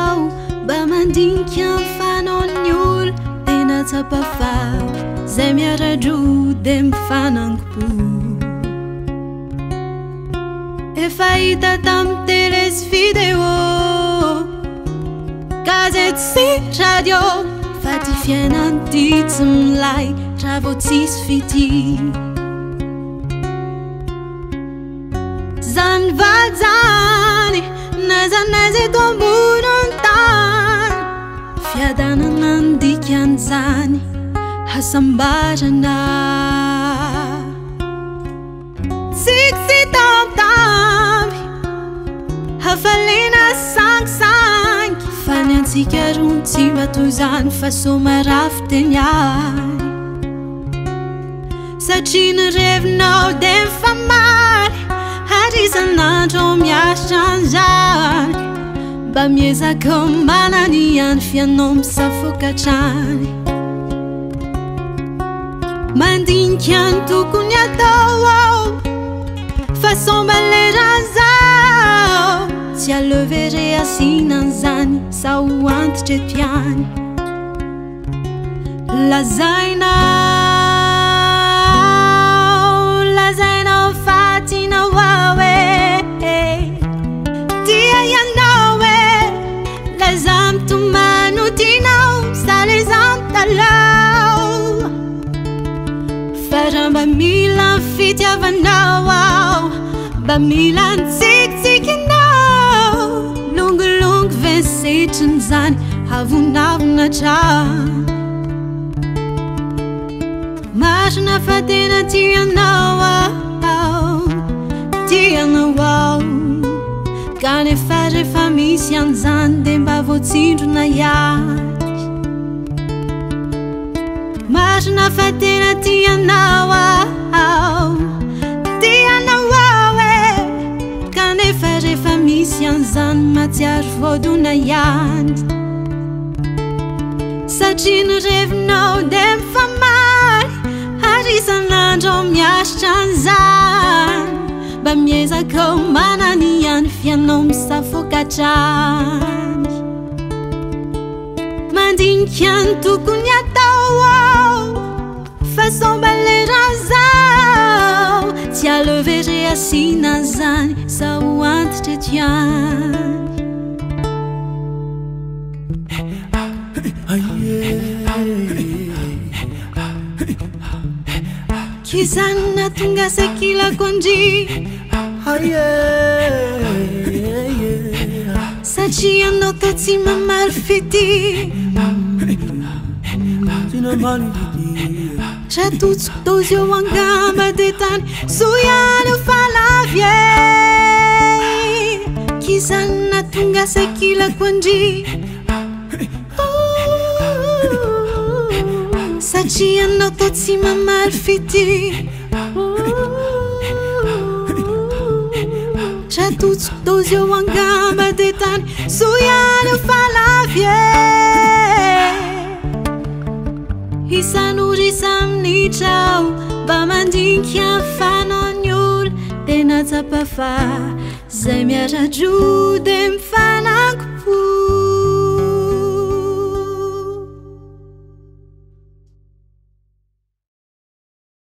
zao mba mandinika mifanao ny olo tena tsapafavy zay miara-dro de mifanango-po efa hita tamy tele sy vidéo gazety sy radio fa ty fiainany ty tsy milay raha vao tsisy fity zany valy zany naizanaiza eto amboniny tany fiadanana ndikan'izany hasambarana tsiksi tamtamby hafaliana sangisangy fa ny antsika roa tsy matoy zany fa somarafy teny any satria ny revinao de mifamaly harisan'andro miasatra an'izany mba miezaka manany any fianao misafokatrany mandinika ny tokony atao fa somba leran'izao tsy alevere asinan'izany sa ho antitra eto ihany lazainao fatinao awe tia ianao laza mitomano tinao sa leza mitalao fa mba mila ny fitiavanao mba mila ny tsikitsikinao longolongo vesetrin'izany havonavona trano marina fa tena tianao ka nefa rehefa misy an'izany de mba voatsindrona iaky marina fa tena tianao ka nefa rehefa misy an'izany matsiaro voadona ihany satria ny revinao de mifamaly harisan'andro miasatra an'izany mba miezaka manany any fianao misafokatrany mandinika ny tokony atao fa somba leran'izao tsy alevere asinan'izany sa ho antitra eto ihany kizany natonga sakilako andry satria anao tao tsy mamaly fity raha totsiko tao zio angamba de tany soiany ho falavye kizany natonga sakilako andry satria anao tao tsy mamaly fity raha totsiko tao zio angamba de tany soiany ho falavye hisan'orisa amin'itrao mba mandinika mifanao ny olo tena tsapafa zay miara-dro de mifanango-po